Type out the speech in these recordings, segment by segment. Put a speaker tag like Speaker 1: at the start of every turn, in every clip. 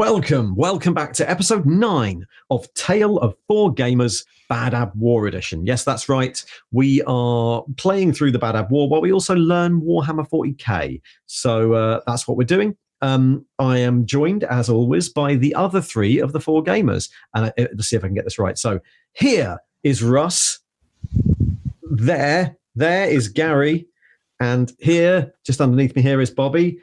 Speaker 1: Welcome back to episode 9 of Tale of Four Gamers Badab War Edition. Yes, that's right. We are playing through the Badab War while we also learn Warhammer 40k. So that's what we're doing. I am joined, as always, by the other 3 of the 4 gamers. And let's see if I can get this right. So here is Russ. There is Gary. And here, just underneath me here, is Bobbie.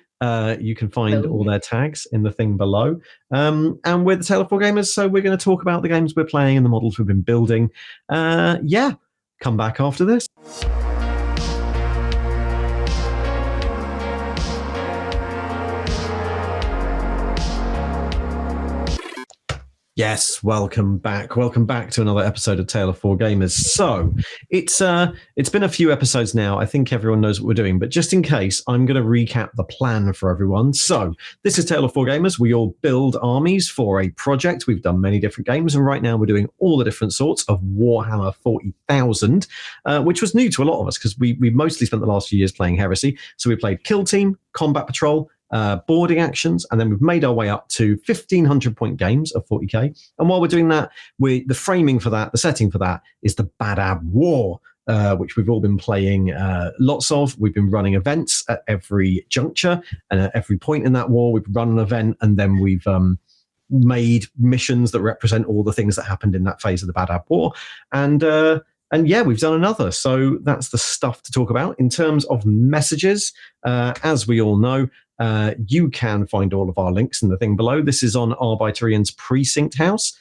Speaker 1: You can find all their tags in the thing below. And we're the Tale of Four Gamers, so we're going to talk about the games we're playing and the models we've been building. Come back after this. Yes, welcome back. Welcome back to another episode of Tale of Four Gamers. So it's been a few episodes now. I think everyone knows what we're doing, but just in case, I'm going to recap the plan for everyone. So this is Tale of Four Gamers. We all build armies for a project. We've done many different games, and right now we're doing all the different sorts of Warhammer 40,000, which was new to a lot of us because we mostly spent the last few years playing Heresy. So we played Kill Team, Combat Patrol, boarding actions, and then we've made our way up to 1,500 point games of 40k. And while we're doing that, the framing for that, the setting for that is the Badab War, which we've all been playing lots of. We've been running events at every juncture, and at every point in that war, we've run an event, and then we've made missions that represent all the things that happened in that phase of the Badab War. And yeah, we've done another. So that's the stuff to talk about. In terms of messages, as we all know, you can find all of our links in the thing below. This is on Arbitorian's Precinct House.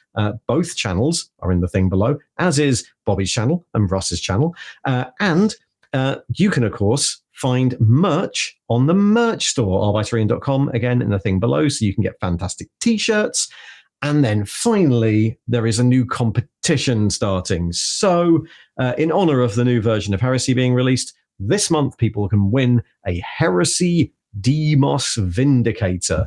Speaker 1: Both channels are in the thing below, as is Bobbie's channel and Russ's channel. And you can, of course, find merch on the merch store, arbitorian.com, again in the thing below, so you can get fantastic t-shirts. And then finally, there is a new competition starting. So in honor of the new version of Heresy being released, this month people can win a Heresy Demos Vindicator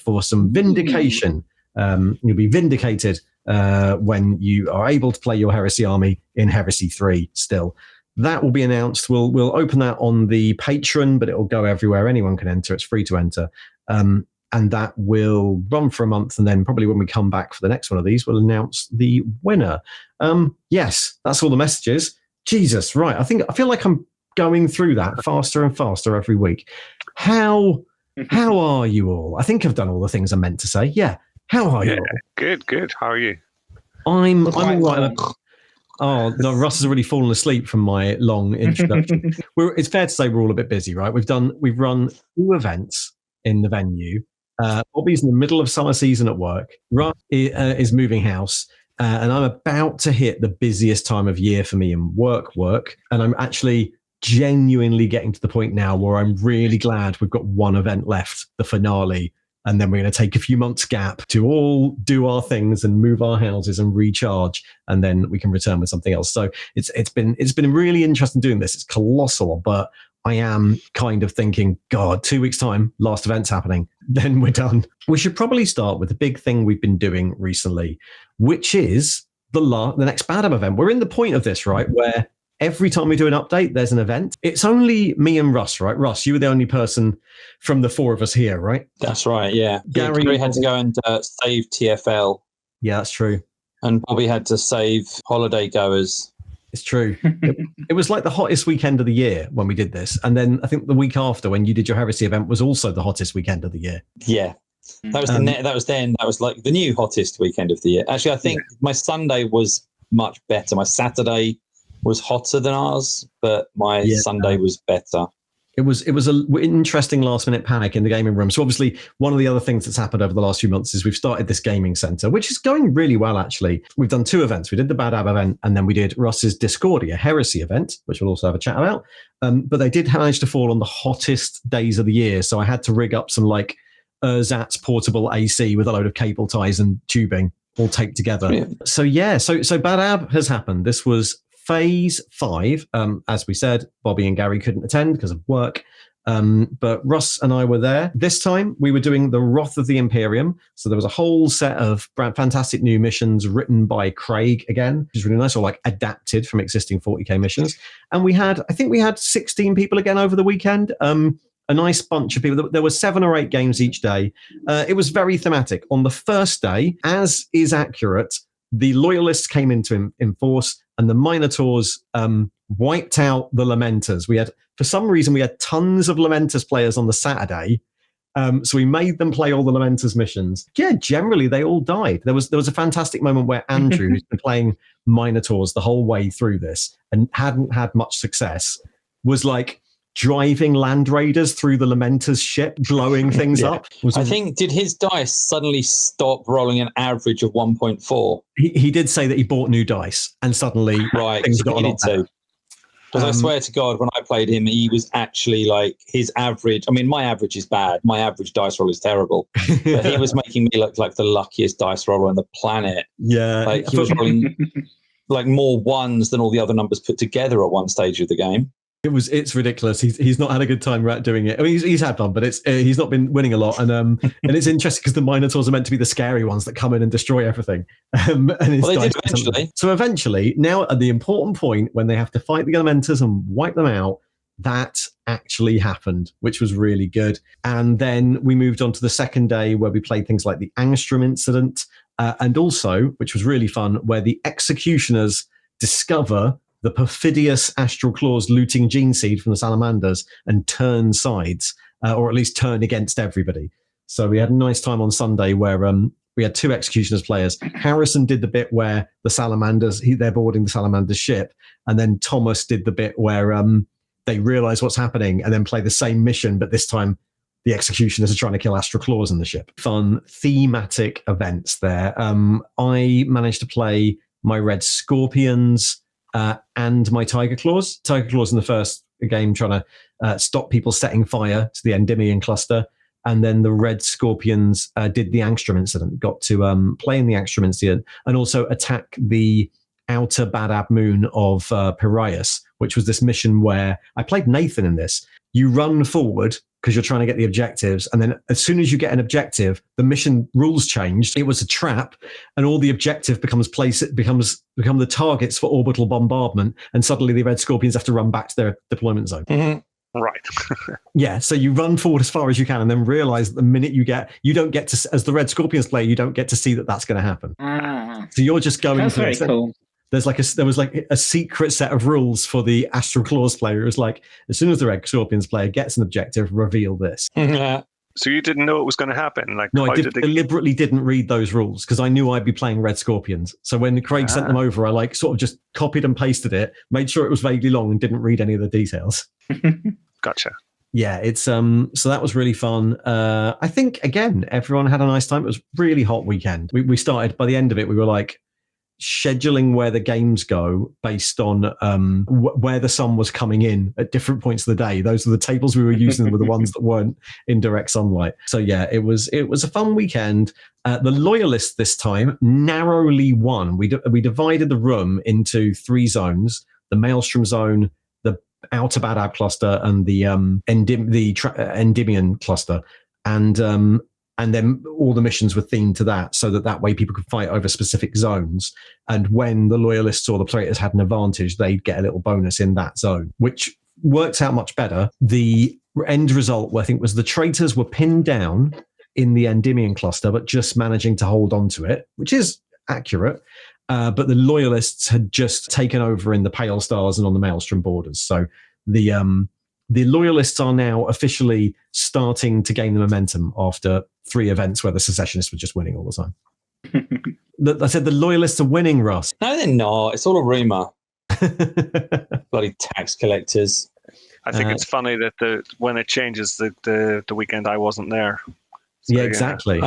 Speaker 1: for some vindication. You'll be vindicated when you are able to play your Heresy army in Heresy 3 still. That will be announced. We'll open that on the Patreon, but it will go everywhere. Anyone can enter. It's free to enter. And that will run for a month, and then probably when we come back for the next one of these, we'll announce the winner. Yes, that's all the messages. Jesus, right. I feel like I'm going through that faster and faster every week. How are you all? I think I've done all the things I meant to say. Yeah. How are you all?
Speaker 2: Good. How are you?
Speaker 1: I'm all right. Oh, no, Russ has already fallen asleep from my long introduction. It's fair to say we're all a bit busy, right? We've run 2 events in the venue. Bobbie's in the middle of summer season at work. Russ is moving house. And I'm about to hit the busiest time of year for me in work. And I'm actually genuinely getting to the point now where I'm really glad we've got one event left, the finale. And then we're going to take a few months gap to all do our things and move our houses and recharge. And then we can return with something else. So it's been really interesting doing this. It's colossal, but I am kind of thinking, God, 2 weeks time, last event's happening, then we're done. We should probably start with the big thing we've been doing recently, which is the next Badab event. We're in the point of this, right, where every time we do an update, there's an event. It's only me and Russ, right? Russ, you were the only person from the 4 of us here, right?
Speaker 3: That's right, yeah. Gary had to go and save TFL.
Speaker 1: Yeah, that's true.
Speaker 3: And Bobbie had to save holiday goers.
Speaker 1: It's true. It was like the hottest weekend of the year when we did this. And then I think the week after when you did your Heresy event was also the hottest weekend of the year.
Speaker 3: Yeah. That was like the new hottest weekend of the year. Actually, I think my Sunday was much better. My Saturday was hotter than ours, but my Sunday was better.
Speaker 1: It was an interesting last minute panic in the gaming room. So obviously one of the other things that's happened over the last few months is we've started this gaming center, which is going really well, actually. We've done 2 events. We did the Badab event, and then we did Russ's Discordia Heresy event, which we'll also have a chat about. But they did manage to fall on the hottest days of the year. So I had to rig up some like ersatz portable AC with a load of cable ties and tubing all taped together. Yeah. So Badab has happened. This was Phase 5, as we said, Bobbie and Gary couldn't attend because of work, but Russ and I were there. This time, we were doing the Wrath of the Imperium, so there was a whole set of fantastic new missions written by Craig again, which is really nice, or like adapted from existing 40k missions. And I think we had 16 people again over the weekend. a nice bunch of people. There were 7 or 8 games each day. It was very thematic. On the first day, as is accurate, the Loyalists came into in force, and the Minotaurs wiped out the Lamenters. For some reason, we had tons of Lamenters players on the Saturday. So we made them play all the Lamenters missions. Yeah, generally they all died. There was a fantastic moment where Andrew, who's been playing Minotaurs the whole way through this and hadn't had much success, was like driving Land Raiders through the Lamenters ship, blowing things up.
Speaker 3: I think, did his dice suddenly stop rolling an average of 1.4?
Speaker 1: He did say that he bought new dice and suddenly things got a lot better.
Speaker 3: Because I swear to God, when I played him, he was actually like his average. I mean, my average is bad. My average dice roll is terrible. But he was making me look like the luckiest dice roller on the planet.
Speaker 1: Yeah.
Speaker 3: Like he was rolling like more ones than all the other numbers put together at one stage of the game.
Speaker 1: It's ridiculous. He's not had a good time doing it. I mean, he's had fun, but he's not been winning a lot. And it's interesting because the Minotaurs are meant to be the scary ones that come in and destroy everything. And well,
Speaker 3: they did eventually.
Speaker 1: So eventually, now at the important point when they have to fight the Elementers and wipe them out, that actually happened, which was really good. And then we moved on to the second day where we played things like the Angstrom incident, and also, which was really fun, where the Executioners discover the perfidious Astral Claws looting gene seed from the Salamanders and turn sides, or at least turn against everybody. So we had a nice time on Sunday where we had 2 Executioners players. Harrison did the bit where the Salamanders, they're boarding the Salamanders ship, and then Thomas did the bit where they realize what's happening and then play the same mission, but this time the Executioners are trying to kill Astral Claws in the ship. Fun thematic events there. I managed to play my Red Scorpions and my Tiger Claws. Tiger Claws in the first game trying to stop people setting fire to the Endymion cluster. And then the Red Scorpions did the Angstrom incident, got to play in the Angstrom incident and also attack the outer Badab moon of Piraeus, which was this mission where I played Nathan in this. You run forward because you're trying to get the objectives. And then as soon as you get an objective, the mission rules changed. It was a trap, and all the objective become the targets for orbital bombardment. And suddenly the Red Scorpions have to run back to their deployment zone.
Speaker 2: Mm-hmm. Right.
Speaker 1: Yeah. So you run forward as far as you can, and then realize that the minute you don't get to, as the Red Scorpions player, you don't get to see that that's going to happen. So you're just going.
Speaker 4: That's very cool.
Speaker 1: There was a secret set of rules for the Astral Claws player. It was like, as soon as the Red Scorpions player gets an objective, reveal this.
Speaker 2: So you didn't know it was going to happen?
Speaker 1: No, I deliberately didn't read those rules because I knew I'd be playing Red Scorpions. So when Craig sent them over, I sort of just copied and pasted it, made sure it was vaguely long and didn't read any of the details.
Speaker 2: Gotcha.
Speaker 1: Yeah, it's so that was really fun. I think, again, everyone had a nice time. It was a really hot weekend. We started, by the end of it, we were like, scheduling where the games go based on where the sun was coming in at different points of the day. Those were the tables we were using were the ones that weren't in direct sunlight. So yeah, it was a fun weekend. The Loyalists this time narrowly won. We divided the room into 3 zones: the Maelstrom zone, the outer Badab cluster, and the Endymion cluster. And then all the missions were themed to that, so that way people could fight over specific zones. And when the Loyalists or the traitors had an advantage, they'd get a little bonus in that zone, which works out much better. The end result, I think, was the traitors were pinned down in the Endymion cluster, but just managing to hold on to it, which is accurate. But the Loyalists had just taken over in the Pale Stars and on the Maelstrom borders. So the Loyalists are now officially starting to gain the momentum after 3 events where the Secessionists were just winning all the time. I said the Loyalists are winning, Russ.
Speaker 3: No, they're not. It's all a rumour. Bloody tax collectors.
Speaker 2: I think it's funny that when it changes the weekend I wasn't there. So,
Speaker 1: yeah, exactly.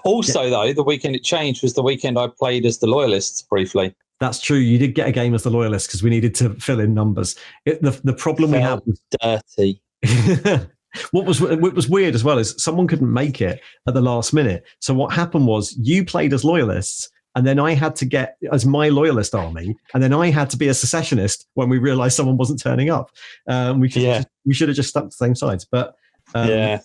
Speaker 3: Also, though, the weekend it changed was the weekend I played as the Loyalists briefly.
Speaker 1: That's true. You did get a game as the Loyalists because we needed to fill in numbers. The problem we had was
Speaker 3: dirty.
Speaker 1: What was weird as well is someone couldn't make it at the last minute. So what happened was you played as Loyalists, and then I had to get as my Loyalist army, and then I had to be a Secessionist when we realised someone wasn't turning up. We should have just stuck to the same sides, but. So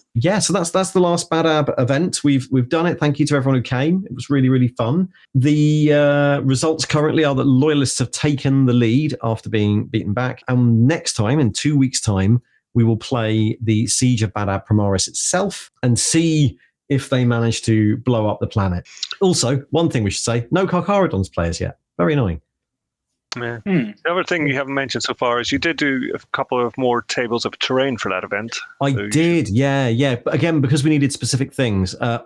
Speaker 1: that's the last Badab event. We've done it. Thank you to everyone who came. It was really, really fun. The results currently are that Loyalists have taken the lead after being beaten back. And next time, in 2 weeks' time, we will play the Siege of Badab Primaris itself and see if they manage to blow up the planet. Also, one thing we should say, no Carcharodons players yet. Very annoying.
Speaker 2: Yeah. The other thing you haven't mentioned so far is you did do a couple of more tables of terrain for that event.
Speaker 1: I did, yeah. But again, because we needed specific things, there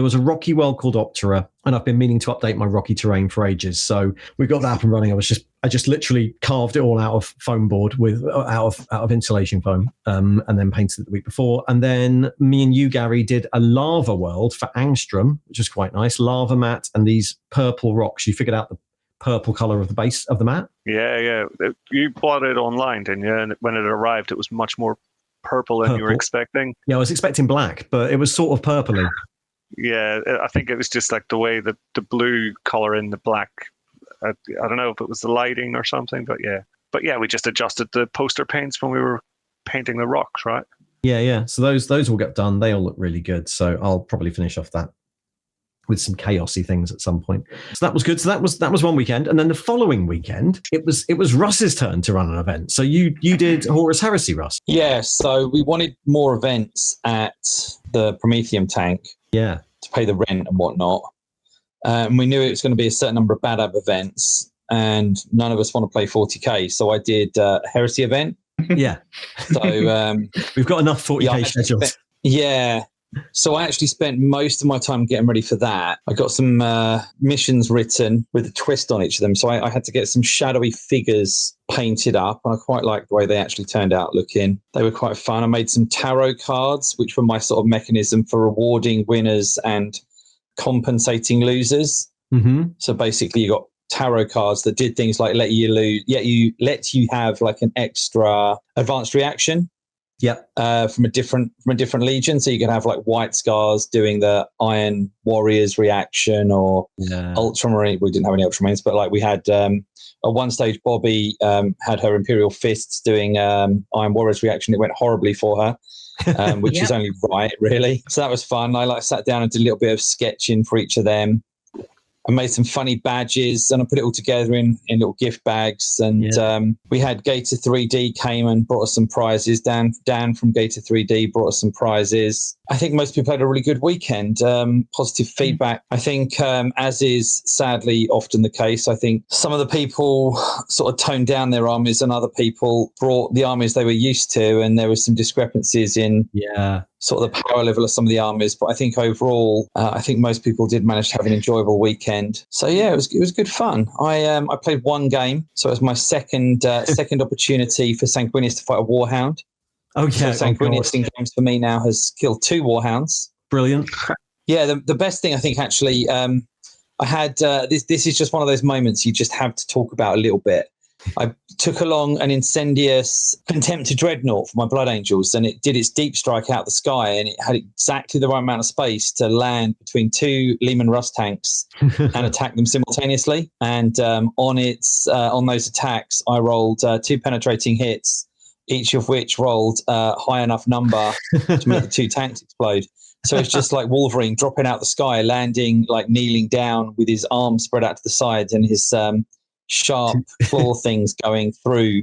Speaker 1: was a rocky world called Optera, and I've been meaning to update my rocky terrain for ages. So we got that up and running. I just literally carved it all out of foam board out of insulation foam, and then painted it the week before. And then me and you, Gary, did a lava world for Angstrom, which is quite nice. Lava mat and these purple rocks. You figured out the purple color of the base of the mat.
Speaker 2: Yeah. You bought it online, didn't you? And when it arrived, it was much more purple than you were expecting.
Speaker 1: Yeah, I was expecting black, but it was sort of purpley.
Speaker 2: Yeah, I think it was just like the way the blue color in the black. I don't know if it was the lighting or something, but yeah, we just adjusted the poster paints when we were painting the rocks, right?
Speaker 1: Yeah. So those will get done. They all look really good. So I'll probably finish off that with some chaosy things at some point. So that was good. So that was one weekend, and then the following weekend, it was Russ's turn to run an event. So you did Horus Heresy, Russ.
Speaker 3: Yeah. So we wanted more events at the Prometheum tank.
Speaker 1: Yeah.
Speaker 3: To pay the rent and whatnot. And we knew it was going to be a certain number of Badab events, and none of us want to play 40k. So I did a Heresy event.
Speaker 1: Yeah.
Speaker 3: So
Speaker 1: we've got enough 40k schedules.
Speaker 3: Yeah. So I actually spent most of my time getting ready for that. I got some missions written with a twist on each of them. So I had to get some shadowy figures painted up, and I quite liked the way they actually turned out looking. They were quite fun. I made some tarot cards, which were my sort of mechanism for rewarding winners and compensating losers.
Speaker 1: Mm-hmm.
Speaker 3: So basically you got tarot cards that did things like let you have like an extra advanced reaction.
Speaker 1: Yep.
Speaker 3: From a different legion, so you could have like White Scars doing the Iron Warriors reaction, or Ultramarine. We didn't have any Ultramarines, but like we had at one stage, Bobbie had her Imperial Fists doing Iron Warriors reaction. It went horribly for her, which is only right, really. So that was fun. I sat down and did a little bit of sketching for each of them. I made some funny badges, and I put it all together in little gift bags. And we had Gator 3D came and brought us some prizes. Dan from Gator 3D brought us some prizes. I think most people had a really good weekend. Positive feedback. I think, as is sadly often the case, I think some of the people sort of toned down their armies, and other people brought the armies they were used to, and there was some discrepancies in sort of the power level of some of the armies. But I think overall, I think most people did manage to have an enjoyable weekend. So yeah, it was good fun. I played one game, so it was my second opportunity for Sanguinius to fight a Warhound.
Speaker 1: Oh yeah,
Speaker 3: so Sanguinius in games for me now has killed 2 Warhounds.
Speaker 1: Brilliant.
Speaker 3: Yeah, the best thing I think actually, I had this is just one of those moments you just have to talk about a little bit. I took along an incendious Contemptor Dreadnought for my Blood Angels, and it did its deep strike out the sky, and it had exactly the right amount of space to land between 2 Lehman Russ tanks and attack them simultaneously. And on those attacks, I rolled 2 penetrating hits, each of which rolled a high enough number to make the 2 tanks explode. So it's just like Wolverine dropping out the sky, landing like kneeling down with his arms spread out to the sides, and his sharp claw things going through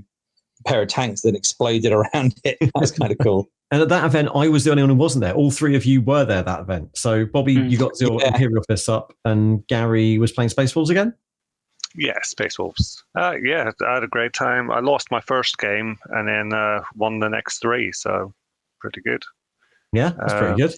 Speaker 3: a pair of tanks that exploded around it. That was kind of cool.
Speaker 1: And at that event, I was the only one who wasn't there. All 3 of you were there that event. So Bobbie, you got your Imperial Fists up, and Gary was playing Space Wolves again?
Speaker 2: Yeah, Space Wolves. I had a great time. I lost my first game and then won the next 3, so pretty good.
Speaker 1: Yeah, that's pretty good.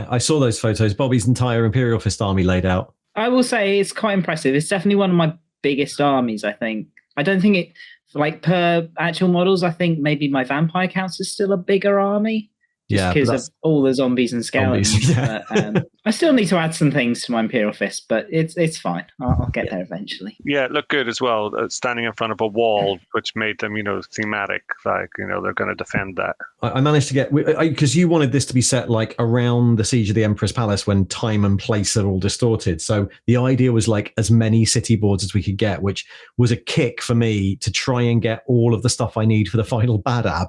Speaker 1: I saw those photos. Bobbie's entire Imperial Fist army laid out.
Speaker 4: I will say it's quite impressive. It's definitely one of my biggest armies, I think. I don't think it, like per actual models, I think maybe my vampire counts is still a bigger army. Just because of all the zombies and skeletons. But, I still need to add some things to my Imperial Fist, but it's fine. I'll get there eventually.
Speaker 2: Yeah, it looked good as well, standing in front of a wall, which made them, thematic, like, they're going to defend that.
Speaker 1: I managed to get, because you wanted this to be set like around the Siege of the Emperor's Palace when time and place are all distorted. So the idea was like as many city boards as we could get, which was a kick for me to try and get all of the stuff I need for the final Badab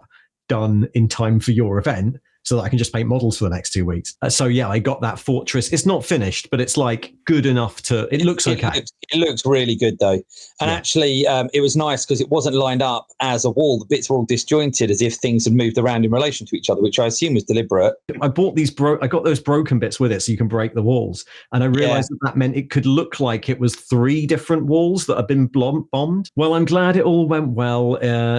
Speaker 1: done in time for your event, so that I can just paint models for the next 2 weeks. I got that fortress. It's not finished, but it's like good enough to, it looks okay.
Speaker 3: It looks really good though. And actually, it was nice because it wasn't lined up as a wall. The bits were all disjointed as if things had moved around in relation to each other, which I assume was deliberate.
Speaker 1: I bought I got those broken bits with it so you can break the walls. And I realized that meant it could look like it was 3 different walls that had been bombed. Well, I'm glad it all went well.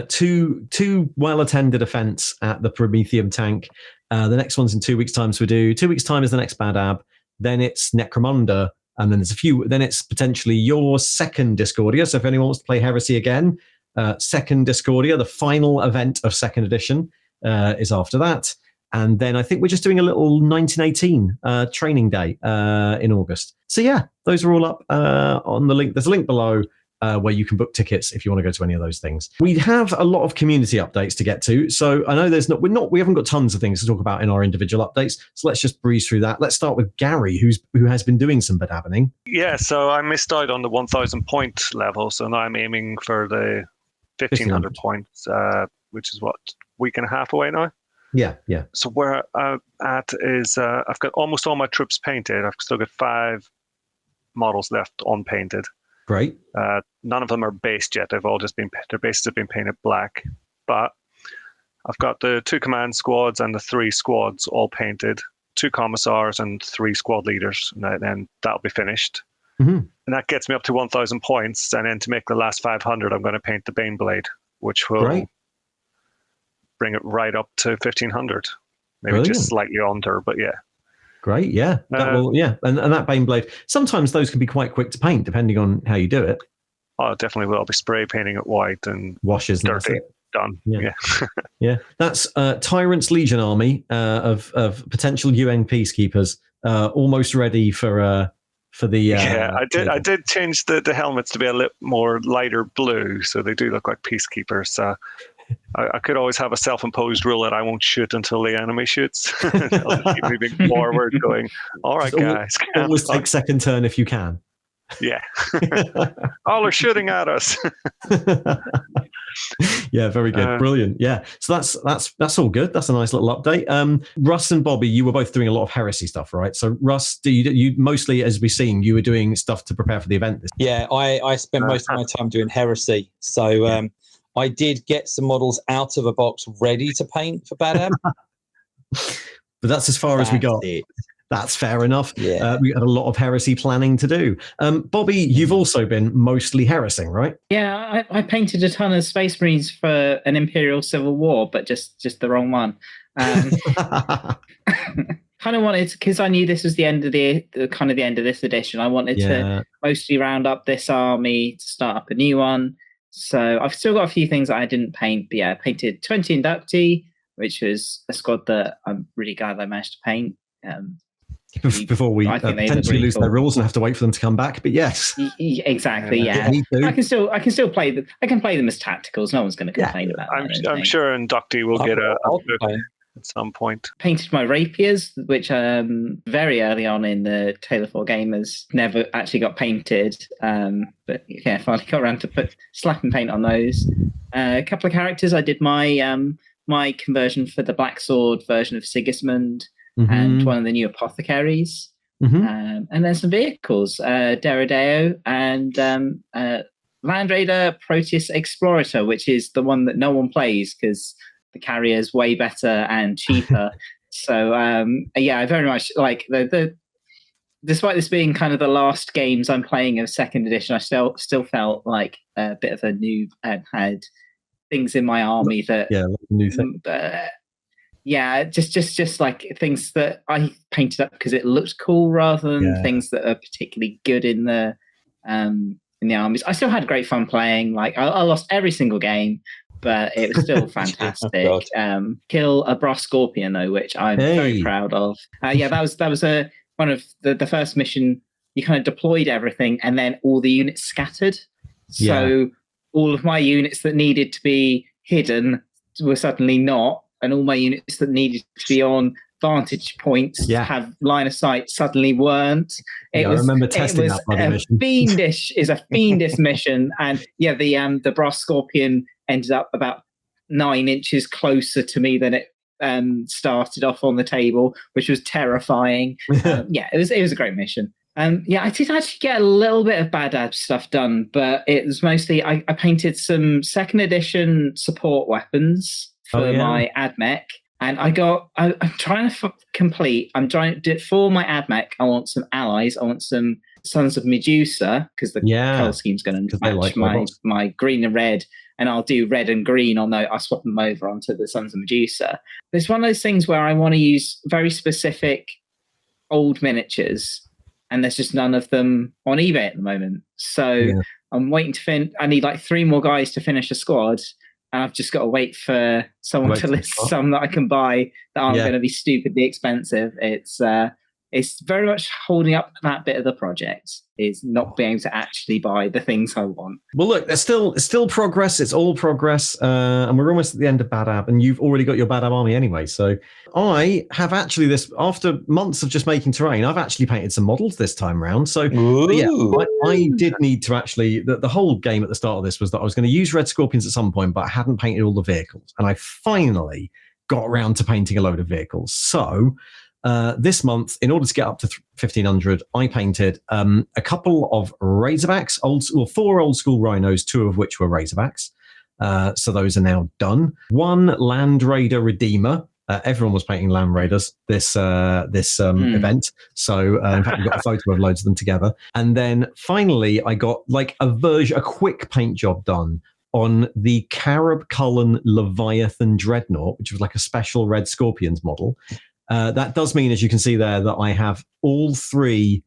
Speaker 1: Two well-attended events at the Prometheum tank. The next one's in 2 weeks' time, so we do 2 weeks' time is the next Badab. Then it's Necromunda. And then then it's potentially your second Discordia. So if anyone wants to play Heresy again, second Discordia, the final event of second edition is after that. And then I think we're just doing a little 1918 training day in August. So yeah, those are all up on the link. There's a link below where you can book tickets if you want to go to any of those things. We have a lot of community updates to get to. So I know we haven't got tons of things to talk about in our individual updates. So let's just breeze through that. Let's start with Gary, who has been doing some badabbing.
Speaker 2: Yeah, so I missed out on the 1,000 point level. So now I'm aiming for the 1,500 points, which is week and a half away now.
Speaker 1: Yeah.
Speaker 2: So where I'm at is I've got almost all my troops painted. I've still got 5 models left unpainted.
Speaker 1: Great.
Speaker 2: None of them are based yet. Their bases have been painted black. But I've got the 2 command squads and the 3 squads all painted, 2 commissars and 3 squad leaders, and then that'll be finished. Mm-hmm. And that gets me up to 1,000 points. And then to make the last 500, I'm going to paint the Baneblade, which will bring it right up to 1,500. Maybe
Speaker 1: Brilliant.
Speaker 2: just slightly under, but yeah.
Speaker 1: Great, yeah. And that Baneblade, sometimes those can be quite quick to paint, depending on how you do it.
Speaker 2: Oh, definitely will. I'll be spray painting it white and
Speaker 1: washes
Speaker 2: dirty. Done. Yeah.
Speaker 1: Yeah. That's Tyrant's Legion army of potential UN peacekeepers, almost ready for the.
Speaker 2: I did change the helmets to be a little more lighter blue, so they do look like peacekeepers. I could always have a self-imposed rule that I won't shoot until the enemy shoots. I'll just keep moving forward, going, all right, guys.
Speaker 1: Always take second turn if you can.
Speaker 2: Yeah. All are shooting at us.
Speaker 1: Yeah, very good. Brilliant. Yeah. So that's all good. That's a nice little update. Russ and Bobbie, you were both doing a lot of Heresy stuff, right? So Russ, you mostly, as we've seen, you were doing stuff to prepare for the event.
Speaker 3: Yeah, I spent most of my time doing Heresy. So I did get some models out of a box ready to paint for Badab.
Speaker 1: But that's as far as we got. That's fair enough.
Speaker 3: Yeah.
Speaker 1: We had a lot of Heresy planning to do. Bobbie, you've also been mostly Heresiing, right?
Speaker 4: Yeah, I painted a ton of Space Marines for an Imperial Civil War, but just the wrong one. Kind of wanted, because I knew this was the end of the end of this edition. I wanted to mostly round up this army to start up a new one. So I've still got a few things that I didn't paint, but yeah, I painted 20 Inductee, which was a squad that I'm really glad I managed to paint.
Speaker 1: Before we potentially lose their rules and have to wait for them to come back, but yes,
Speaker 4: exactly. Yeah, I can still play them. I can play them as tacticals. No one's going to complain about that.
Speaker 2: I'm sure Inductee will get a book at some point.
Speaker 4: Painted my rapiers, which very early on in the Tale of Four Gamers never actually got painted. But yeah, finally got around to slapping paint on those. A couple of characters. I did my conversion for the Black Sword version of Sigismund. Mm-hmm. And one of the new apothecaries, and then some vehicles, Derodeo and Land Raider Proteus Explorator, which is the one that no one plays because the carrier is way better and cheaper. So I very much like the. Despite this being kind of the last games I'm playing of second edition, I still felt like a bit of a noob and had things in my army that
Speaker 1: new thing.
Speaker 4: Just like things that I painted up because it looked cool rather than things that are particularly good in the armies. I still had great fun playing. Like I lost every single game, but it was still fantastic. Kill a Brass Scorpion though, which I'm very proud of. That was one of the first mission. You kind of deployed everything, and then all the units scattered. So all of my units that needed to be hidden were suddenly not. And all my units that needed to be on vantage points to have line of sight suddenly weren't.
Speaker 1: I remember testing that bloody mission.
Speaker 4: Is a fiendish mission, and the Brass Scorpion ended up about 9 inches closer to me than it started off on the table, which was terrifying. It was a great mission. I did actually get a little bit of Badab stuff done, but it was mostly I painted some 2nd edition support weapons for my AdMech, and I'm trying to complete. I'm trying to do it for my AdMech. I want some allies. I want some Sons of Medusa because the color scheme's going to match my green and red, and I'll do red and green. I'll swap them over onto the Sons of Medusa. It's one of those things where I want to use very specific old miniatures, and there's just none of them on eBay at the moment. So I'm waiting to I need like 3 more guys to finish a squad, and I've just got to wait for someone to list some that I can buy that aren't going to be stupidly expensive. It's very much holding up that bit of the project, is not being able to actually buy the things I want.
Speaker 1: Well, look, there's still progress. It's all progress. And we're almost at the end of Badab, and you've already got your Badab army anyway. So I have actually after months of just making terrain, I've actually painted some models this time round. So I did need to actually, the whole game at the start of this was that I was going to use Red Scorpions at some point, but I hadn't painted all the vehicles. And I finally got around to painting a load of vehicles. So this month, in order to get up to 1,500, I painted a couple of Razorbacks, 4 old school Rhinos, 2 of which were Razorbacks. So those are now done. 1 Land Raider Redeemer. Everyone was painting Land Raiders this event. So in fact, we've got a photo of loads of them together. And then finally, I got like a quick paint job done on the Carib Cullen Leviathan Dreadnought, which was like a special Red Scorpions model. That does mean, as you can see there, that I have all 3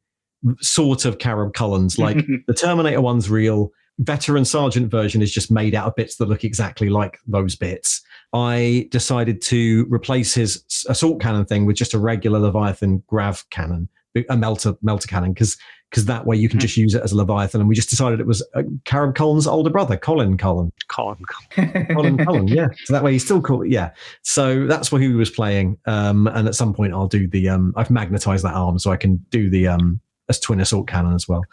Speaker 1: sort of Carib Cullens. Like the Terminator one's real. Veteran Sergeant version is just made out of bits that look exactly like those bits. I decided to replace his assault cannon thing with just a regular Leviathan grav cannon, a melter cannon, because that way you can just use it as a Leviathan. And we just decided it was Carib Cullen's older brother, Colin Cullen. Colin Cullen, yeah. So that way he's still cool. Yeah. So that's what he was playing. And at some point I'll do I've magnetized that arm so I can do the twin assault cannon as well.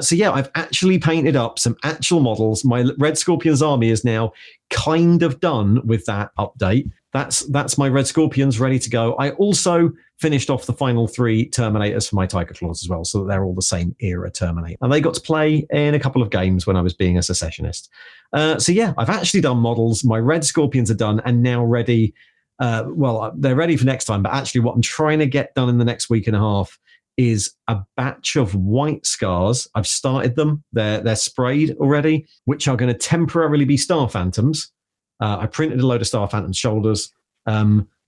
Speaker 1: So yeah, I've actually painted up some actual models. My Red Scorpions army is now kind of done with that update. That's my Red Scorpions ready to go. I also finished off the final 3 Terminators for my Tiger Claws as well, so that they're all the same era Terminator. And they got to play in a couple of games when I was being a secessionist. So yeah, I've actually done models. My Red Scorpions are done and now ready. They're ready for next time, but actually what I'm trying to get done in the next week and a half is a batch of white scars. I've started them. They're sprayed already, which are going to temporarily be Star Phantoms. I printed a load of Star Phantom shoulders. They're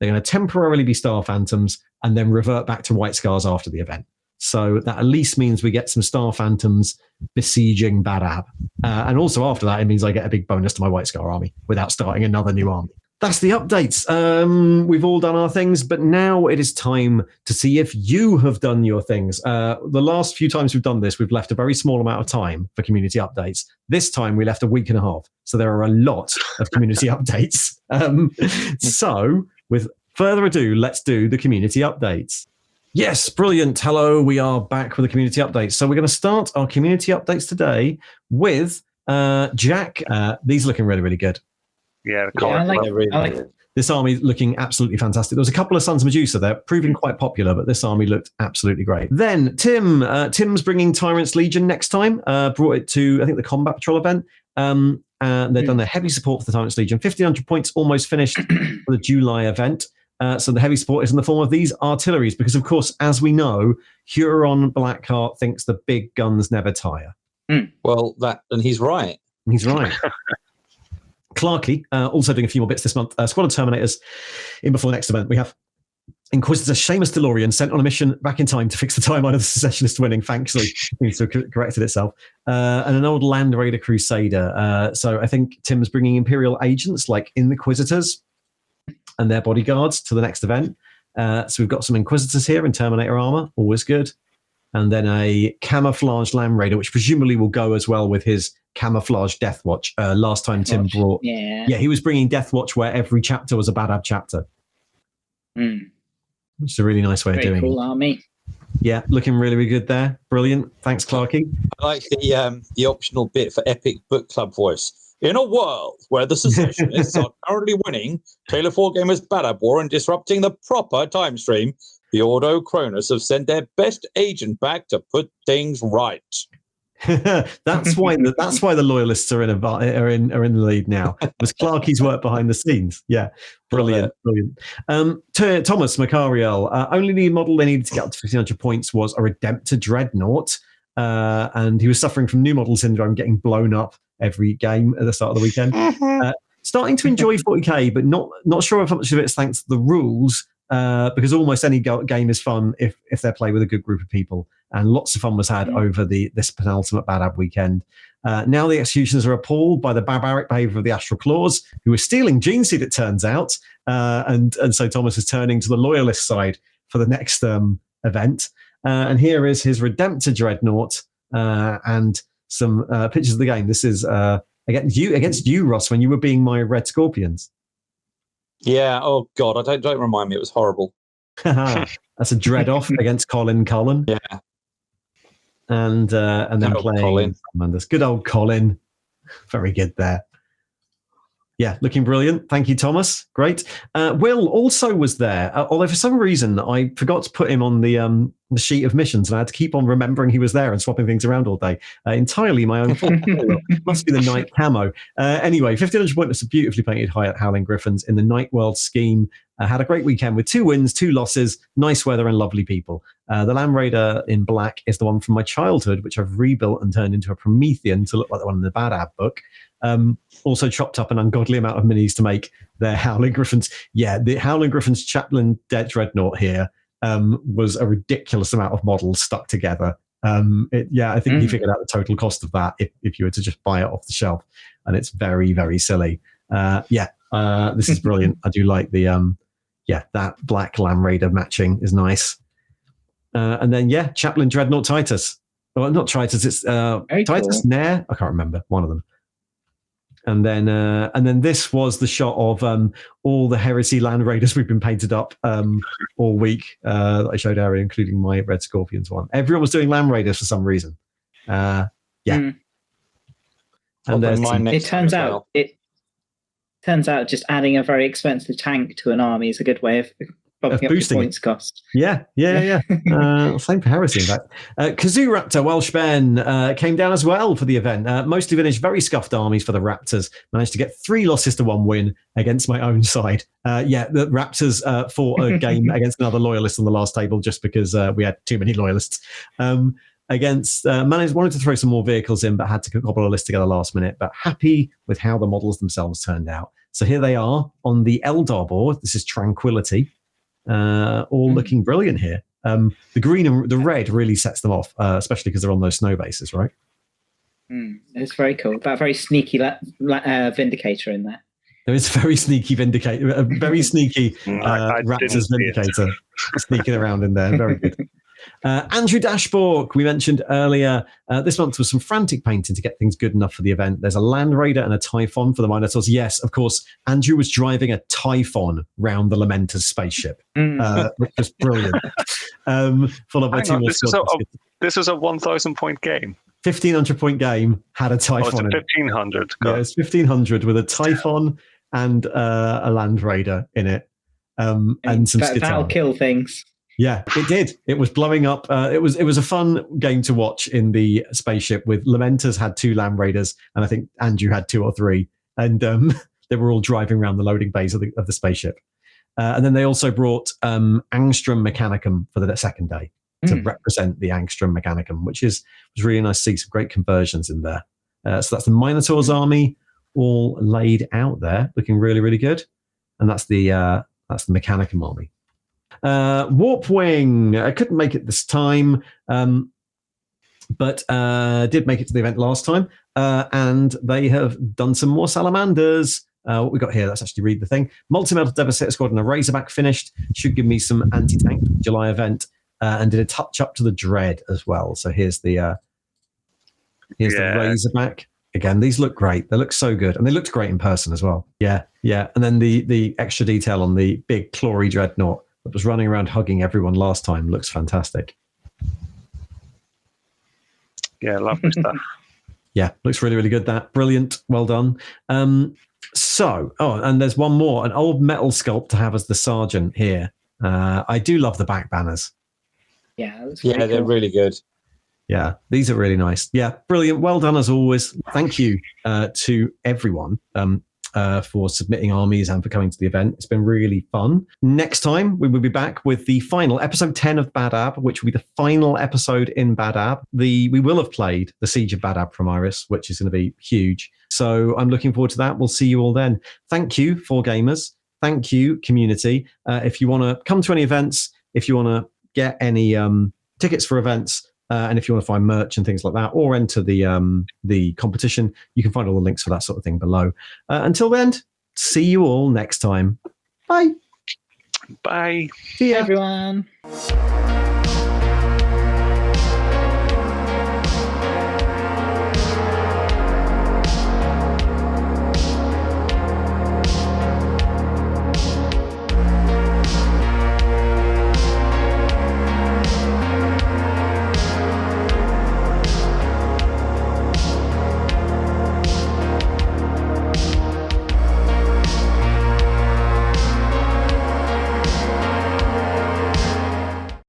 Speaker 1: going to temporarily be Star Phantoms and then revert back to white scars after the event. So that at least means we get some Star Phantoms besieging Badab. And also after that, it means I get a big bonus to my White Scar army without starting another new army. That's the updates. We've all done our things, but now it is time to see if you have done your things. The last few times we've done this, we've left a very small amount of time for community updates. This time we left a week and a half. So there are a lot of community updates. So with further ado, let's do the community updates. Yes, brilliant. Hello, we are back with the community updates. So we're going to start our community updates today with Jack. These are looking really, really good.
Speaker 2: Yeah,
Speaker 4: I like
Speaker 1: this army looking absolutely fantastic. There was a couple of Sons of Medusa there, proving quite popular, but this army looked absolutely great. Then Tim's bringing Tyrant's Legion next time. Brought it to, I think, the Combat Patrol event. They've done their heavy support for the Tyrant's Legion. 1,500 points almost finished for the July event. So the heavy support is in the form of these artilleries, because, of course, as we know, Huron Blackheart thinks the big guns never tire.
Speaker 3: Well, and he's right.
Speaker 1: He's right. Clarkey, also doing a few more bits this month. Squad of Terminators in before the next event. We have Inquisitor Seamus DeLorean sent on a mission back in time to fix the timeline of the Secessionist winning. Thankfully, it seems to have corrected itself. And an old Land Raider Crusader. So I think Tim's bringing Imperial agents like Inquisitors and their bodyguards to the next event. So we've got some Inquisitors here in Terminator armor. Always good. And then a camouflage Land Raider, which presumably will go as well with his camouflage Death Watch. Last time Tim brought... Yeah, he was bringing Death Watch where every chapter was a Badab chapter. Which is a really nice way of doing
Speaker 4: cool
Speaker 1: it.
Speaker 4: Army.
Speaker 1: Yeah, looking really, really good there. Brilliant. Thanks, Clarkey.
Speaker 3: I like the optional bit for epic book club voice. In a world where the Secessionists are currently winning Taylor 4 Gamers Badab War and disrupting the proper time stream, The Ordo Cronus have sent their best agent back to put things right.
Speaker 1: That's why the loyalists are in the lead now. It was Clarkie's work behind the scenes. Yeah, brilliant. Thomas Macariel, only the model they needed to get up to 1,500 points was a Redemptor Dreadnought, and he was suffering from new model syndrome, getting blown up every game at the start of the weekend. Starting to enjoy 40k, but not sure how much of it's thanks to the rules, because almost any game is fun if they're played with a good group of people. And lots of fun was had over this penultimate Badab weekend. Now the executioners are appalled by the barbaric behavior of the Astral Claws, who are stealing Gene Seed, it turns out. And so Thomas is turning to the loyalist side for the next event. And here is his Redemptor Dreadnought and some pictures of the game. This is against you, Russ, when you were being my Red Scorpions.
Speaker 3: Yeah. Oh God, don't remind me. It was horrible.
Speaker 1: That's a dread off against Colin Cullen.
Speaker 3: Yeah.
Speaker 1: And then playing
Speaker 3: Colin.
Speaker 1: Tremendous. Good old Colin. Very good there. Yeah, looking brilliant. Thank you, Thomas. Great. Will also was there, although for some reason I forgot to put him on the sheet of missions, and I had to keep on remembering he was there and swapping things around all day. Entirely my own fault. Must be the night camo. Anyway, 1,500 points of beautifully painted Howling Griffins in the Night World scheme. Had a great weekend with 2 wins, 2 losses, nice weather and lovely people. The Land Raider in black is the one from my childhood, which I've rebuilt and turned into a Promethean to look like the one in the Badab book. Also chopped up an ungodly amount of minis to make their Howling Griffins. Yeah, the Howling Griffins Chaplain Dead Dreadnought here was a ridiculous amount of models stuck together. I think he figured out the total cost of that if you were to just buy it off the shelf. And it's very, very silly. This is brilliant. I do like the... that black Land Raider matching is nice. And then, Chaplain Dreadnought Titus. Well, not Titus, it's Titus cool. Nair. I can't remember, one of them. And then this was the shot of all the Heresy Land Raiders we've been painted up all week that I showed earlier, including my Red Scorpions one. Everyone was doing Land Raiders for some reason. And
Speaker 4: it turns out just adding a very expensive tank to an army is a good way of bumping up your points cost.
Speaker 1: Yeah. Same for Heresy, in fact. Kazoo Raptor Welsh Ben came down as well for the event. Mostly finished very scuffed armies for the Raptors. Managed to get 3 losses to 1 win against my own side. The Raptors fought a game against another loyalist on the last table just because we had too many loyalists. Wanted to throw some more vehicles in, but had to cobble a list together last minute. But happy with how the models themselves turned out. So here they are on the Eldar board. This is Tranquility. All looking brilliant here. The green and the red really sets them off, especially because they're on those snow bases, right?
Speaker 4: It's very cool. That very sneaky Vindicator in there.
Speaker 1: There is a very sneaky Vindicator, a very sneaky Raptors Vindicator sneaking around in there. Very good. Andrew Dashborg, we mentioned earlier, this month was some frantic painting to get things good enough for the event. There's a Land Raider and a Typhon for the Minotaurs. Yes, of course, Andrew was driving a Typhon round the Lamentor's spaceship, which was brilliant. Followed by 2 more
Speaker 2: this was a 1,000 point game.
Speaker 1: 1,500 point game had a Typhon.
Speaker 2: It's 1,500.
Speaker 1: Yeah, it's 1,500 with a Typhon and a Land Raider in it, and some
Speaker 4: that'll kill things.
Speaker 1: Yeah, it did. It was blowing up. It was a fun game to watch in the spaceship. With Lamentors had 2 Land Raiders, and I think Andrew had 2 or 3, and they were all driving around the loading bays of the spaceship. And then they also brought Angstrom Mechanicum for the second day to represent the Angstrom Mechanicum, which was really nice to see some great conversions in there. So that's the Minotaurs army all laid out there, looking really, really good. And that's the Mechanicum army. Warp Wing, I couldn't make it this time, but did make it to the event last time, and they have done some more Salamanders. What we got here, let's actually read the thing. Multi-Metal Devastator Squad and a Razorback finished. Should give me some anti-tank for the July event, and did a touch-up to the Dread as well. So here's the Razorback. Again, these look great. They look so good, and they looked great in person as well. Yeah. And then the extra detail on the big Clory Dreadnought that was running around hugging everyone last time looks fantastic.
Speaker 2: Yeah, lovely stuff.
Speaker 1: Yeah, looks really, really good. That brilliant, well done. And there's one more, an old metal sculpt to have as the sergeant here. I do love the back banners.
Speaker 4: Yeah,
Speaker 3: they're really good.
Speaker 1: Yeah, these are really nice. Yeah, brilliant. Well done as always. Thank you to everyone for submitting armies and for coming to the event. It's been really fun. Next time, we will be back with the final episode 10 of Badab, which will be the final episode in Badab. We will have played the Siege of Badab Primaris, which is going to be huge. So I'm looking forward to that. We'll see you all then. Thank you, 4Gamers. Thank you, community. If you want to come to any events, if you want to get any tickets for events, and if you want to find merch and things like that, or enter the competition, you can find all the links for that sort of thing below. Until then, see you all next time. Bye.
Speaker 2: Bye.
Speaker 1: See ya.
Speaker 4: Everyone.